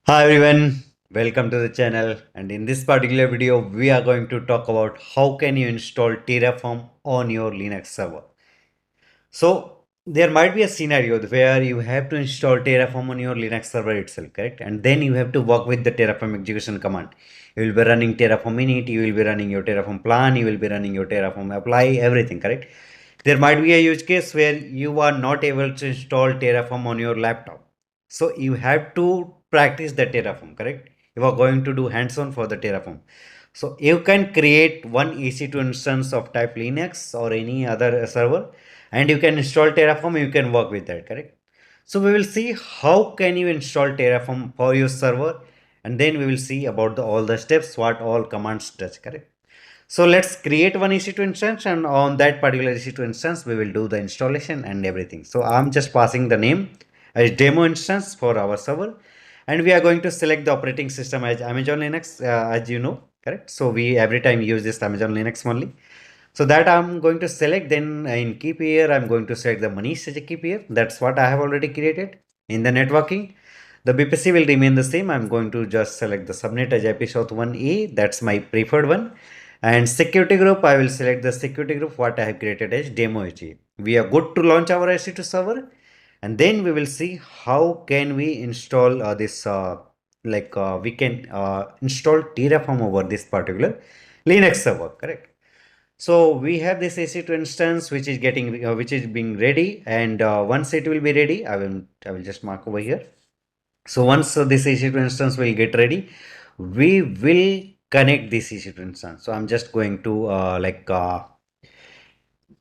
Hi everyone, welcome to the channel, and in this particular video we are going to talk about how can you install Terraform on your Linux server. So there might be a scenario where you have to install Terraform on your Linux server itself, correct? And then you have to work with the Terraform execution command. You will be running Terraform init, you will be running your Terraform plan, you will be running your Terraform apply, everything, correct? There might be a use case where you are not able to install Terraform on your laptop. So you have to practice the Terraform, correct? You are going to do hands-on for the Terraform. So you can create one EC2 instance of type Linux or any other server, and you can install Terraform. You can work with that, correct? So we will see how can you install Terraform for your server, and then we will see about all the steps, what all commands does, correct? So let's create one EC2 instance, and on that particular EC2 instance, we will do the installation and everything. So I'm just passing the name as demo instance for our server, and we are going to select the operating system as Amazon Linux, as you know, correct? So we every time use this Amazon Linux only. So that I'm going to select. Then in keep here, I'm going to select the Manish as a keep here. That's what I have already created. In the networking, the BPC will remain the same. I'm going to just select the subnet as IP South 1A. That's my preferred one. And security group, I will select the security group what I have created as demo HE. We are good to launch our EC2 server, and then we will see how can we install this we can install Terraform over this particular Linux server, correct? So we have this EC2 instance which is getting which is being ready, and once it will be ready, I will just mark over here. So once this EC2 instance will get ready, we will connect this EC2 instance. So I'm just going to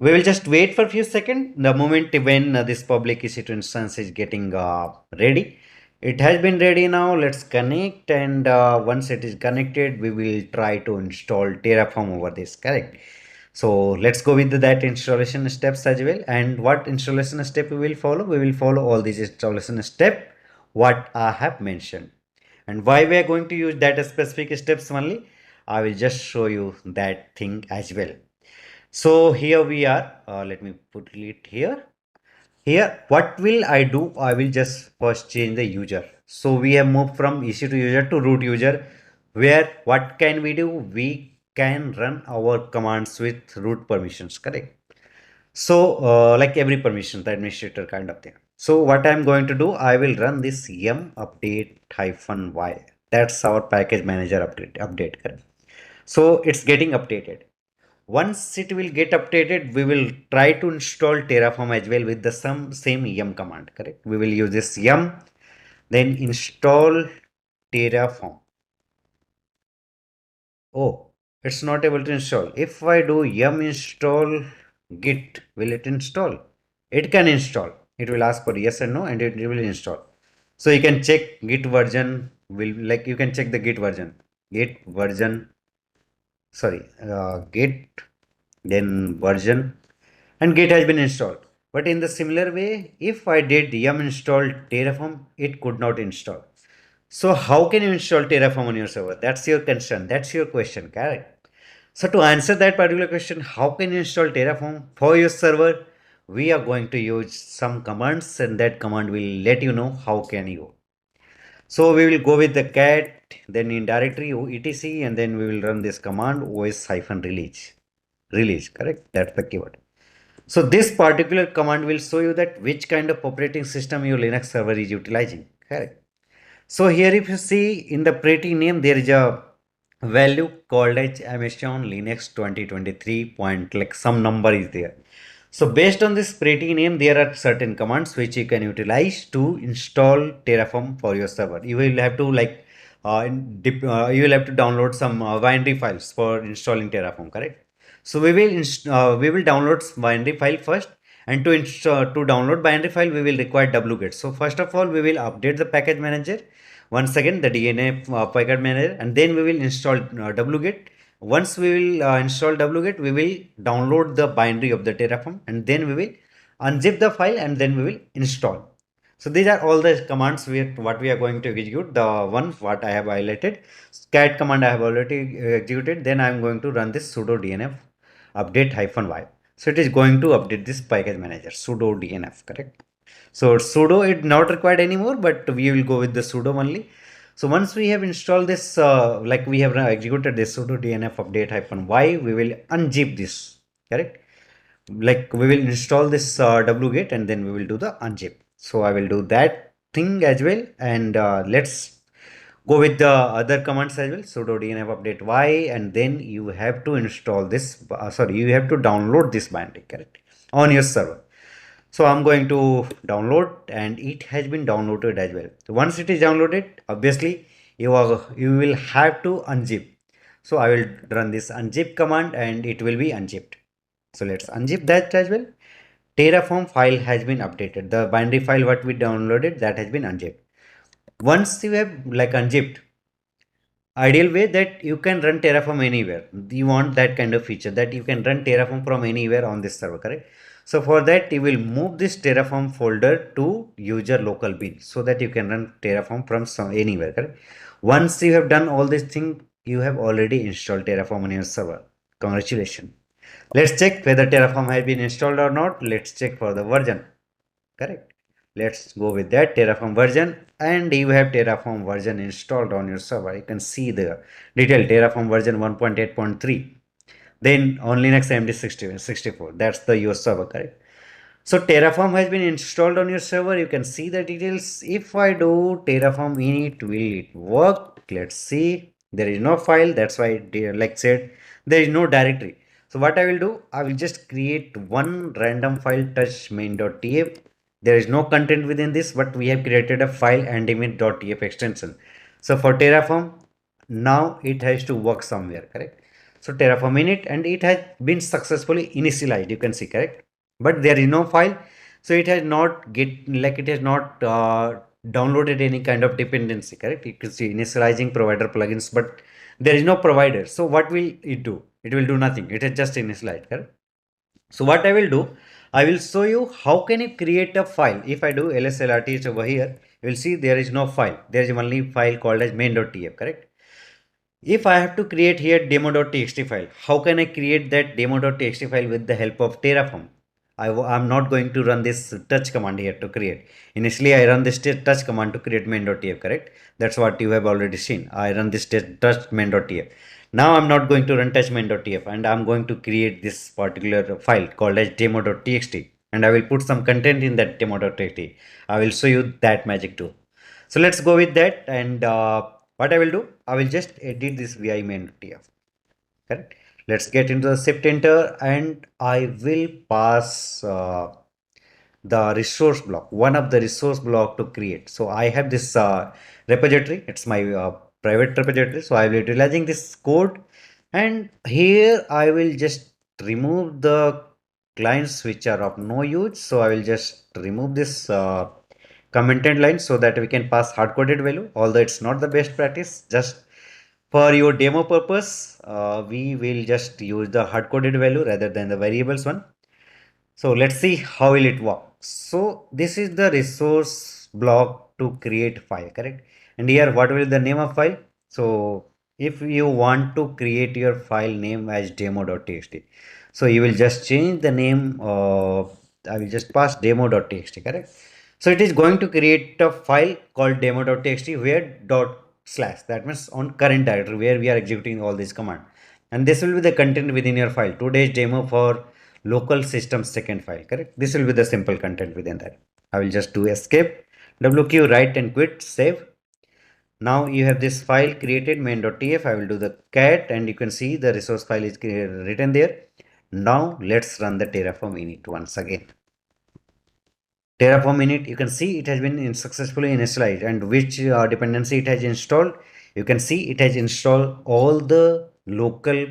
we will just wait for a few seconds. The moment when this public EC2 instance is getting ready, it has been ready now. Let's connect, and once it is connected, we will try to install Terraform over this, correct? So let's go with that installation steps as well. And what installation step we will follow? We will follow all these installation step what I have mentioned. And why we are going to use that specific steps only, I will just show you that thing as well. So here we are. Let me put it here. Here, what will I do? I will just first change the user. So we have moved from EC2 user to root user, where what can we do? We can run our commands with root permissions, correct? So like every permission, the administrator kind of thing. So what I'm going to do, I will run this yum update hyphen y. That's our package manager update, correct? So it's getting updated. Once it will get updated, we will try to install Terraform as well with the same yum command, correct? We will use this yum, then install Terraform. Oh, it's not able to install. If I do yum install git, will it install? It can install. It will ask for yes and no, and it will install. So you can check git version will, like, you can check the git version. Git version, sorry, git, then version, and git has been installed. But in the similar way, if I did yum install Terraform, it could not install. So how can you install Terraform on your server? That's your concern. That's your question, correct? So to answer that particular question, how can you install Terraform for your server? We are going to use some commands, and that command will let you know how can you. So we will go with the cat, then in directory etc, and then we will run this command os-release. Release, correct? That's the keyword. So this particular command will show you that which kind of operating system your Linux server is utilizing, correct? So here if you see in the pretty name, there is a value called as Amazon Linux 2023 point, like some number is there. So based on this pretty name, there are certain commands which you can utilize to install Terraform for your server. You will have to you will have to download some binary files for installing Terraform, correct? So we will download binary file first, and to download binary file we will require wget. So first of all we will update the package manager once again, the DNF package manager, and then we will install wget. Once we will install wget, we will download the binary of the Terraform, and then we will unzip the file, and then we will install. So these are all the commands what we are going to execute. The one what I have highlighted, cat command I have already executed. Then I am going to run this sudo dnf update hyphen y. So it is going to update this package manager sudo dnf, correct? So sudo is not required anymore, but we will go with the sudo only. So once we have installed this, like we have executed this sudo dnf update hyphen y, we will unzip this, correct? Like we will install this wget and then we will do the unzip. So I will do that thing as well, and let's go with the other commands as well. Sudo dnf update y, and then you have to install this, sorry, you have to download this binary, correct, on your server. So I'm going to download, and it has been downloaded as well. So once it is downloaded, obviously you will have to unzip. So I will run this unzip command and it will be unzipped. So let's unzip that as well. Terraform file has been updated. The binary file what we downloaded, that has been unzipped. Once you have like unzipped, ideal way that you can run Terraform anywhere. You want that kind of feature that you can run Terraform from anywhere on this server, correct? So for that, you will move this Terraform folder to user local bin so that you can run Terraform from anywhere, correct? Once you have done all this thing, you have already installed Terraform on your server. Congratulations. Let's check whether Terraform has been installed or not. Let's check for the version, correct? Let's go with that Terraform version, and you have Terraform version installed on your server. You can see the detailed Terraform version 1.8.3. Then on Linux AMD 64. That's the your server, correct? So Terraform has been installed on your server. You can see the details. If I do Terraform init, will it work? Let's see. There is no file. That's why, like said, there is no directory. So what I will do, I will just create one random file touch main.tf. There is no content within this, but we have created a file and image.tf extension. So for Terraform, now it has to work somewhere, correct? So Terraform init, and it has been successfully initialized. You can see, correct? But there is no file, so it has not it has not downloaded any kind of dependency, correct? You can see initializing provider plugins, but there is no provider. So what will it do? It will do nothing. It is just initialized, correct? So what I will do, I will show you how can you create a file. If I do lslrt over here, you will see there is no file. There is only file called as main.tf, correct? If I have to create here demo.txt file, how can I create that demo.txt file with the help of Terraform? I'm not going to run this touch command here to create. Initially, I run this touch command to create main.tf, correct? That's what you have already seen. I run this touch main.tf. Now I'm not going to run touch main.tf, and I'm going to create this particular file called as demo.txt, and I will put some content in that demo.txt. I will show you that magic too. So let's go with that, and what I will do, I will just edit this vi main.tf, correct? Let's get into the shift enter, and I will pass the resource block, one of the resource block to create. So I have this repository. It's my private repository. So I will be utilizing this code, and here I will just remove the clients which are of no use. So I will just remove this commented line so that we can pass hard coded value, although it's not the best practice. Just for your demo purpose, we will just use the hard coded value rather than the variables one. So let's see how will it work. So this is the resource block to create file, correct? And here what will be the name of file? So if you want to create your file name as demo.txt, so you will just change the name. I will just pass demo.txt, correct? So it is going to create a file called demo.txt where dot slash, that means on current directory where we are executing all these commands. And this will be the content within your file. Today's demo for local system second file, correct? This will be the simple content within that. I will just do escape, wq, write and quit, save. Now you have this file created main.tf. I will do the cat, and you can see the resource file is written there. Now let's run the Terraform init once again. Terraform init, you can see it has been successfully initialized, and which dependency it has installed. You can see it has installed all the local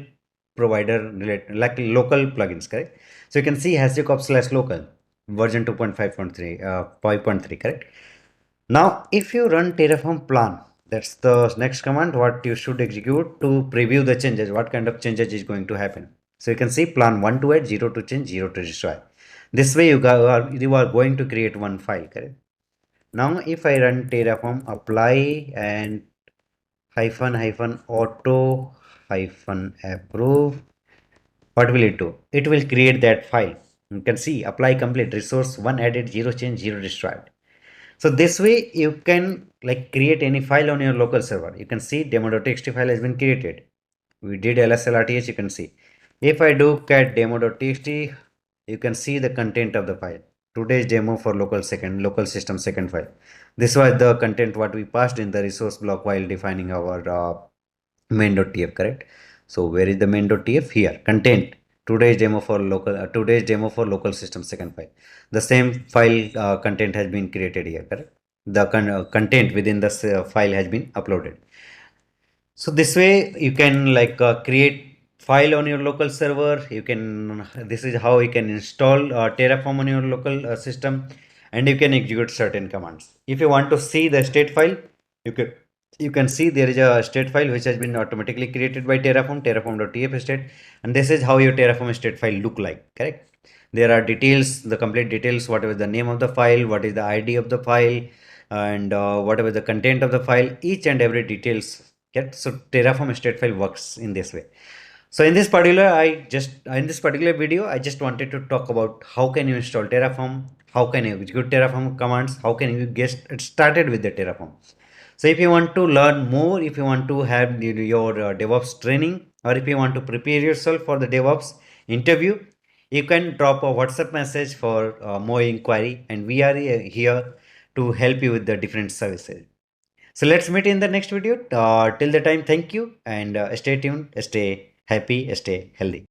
provider related, like local plugins, correct? So you can see /local version 2.5.3, 5.3, correct? Now, if you run Terraform plan, that's the next command what you should execute to preview the changes, what kind of changes is going to happen. So you can see plan 1 to add, 0 to change, 0 to destroy. This way you are going to create one file, correct? Now if I run Terraform apply and hyphen auto hyphen approve, what will it do? It will create that file. You can see apply complete, resource 1 added, 0 change, 0 destroyed. So this way you can like create any file on your local server. You can see demo.txt file has been created. We did lslrth, you can see. If I do cat demo.txt, you can see the content of the file. Today's demo for local system second file. This was the content what we passed in the resource block while defining our main.tf, correct? So where is the main.tf? Here, content. Today's demo for local system second file. The same file content has been created here, correct? The content within the file has been uploaded. So this way you can like create file on your local server. You can, this is how you can install Terraform on your local system, and you can execute certain commands. If you want to see the state file, you can you can see there is a state file which has been automatically created by Terraform, terraform.tf state, and this is how your Terraform state file look like, correct? There are details, the complete details, whatever the name of the file, what is the ID of the file, and whatever the content of the file, each and every details. Yet, so Terraform state file works in this way. So in this particular video, I just wanted to talk about how can you install Terraform, how can you execute Terraform commands, how can you get started with the Terraform. So if you want to learn more, if you want to have your DevOps training, or if you want to prepare yourself for the DevOps interview, you can drop a WhatsApp message for more inquiry, and we are here to help you with the different services. So let's meet in the next video. Till the time, thank you, and stay tuned, stay happy, stay healthy.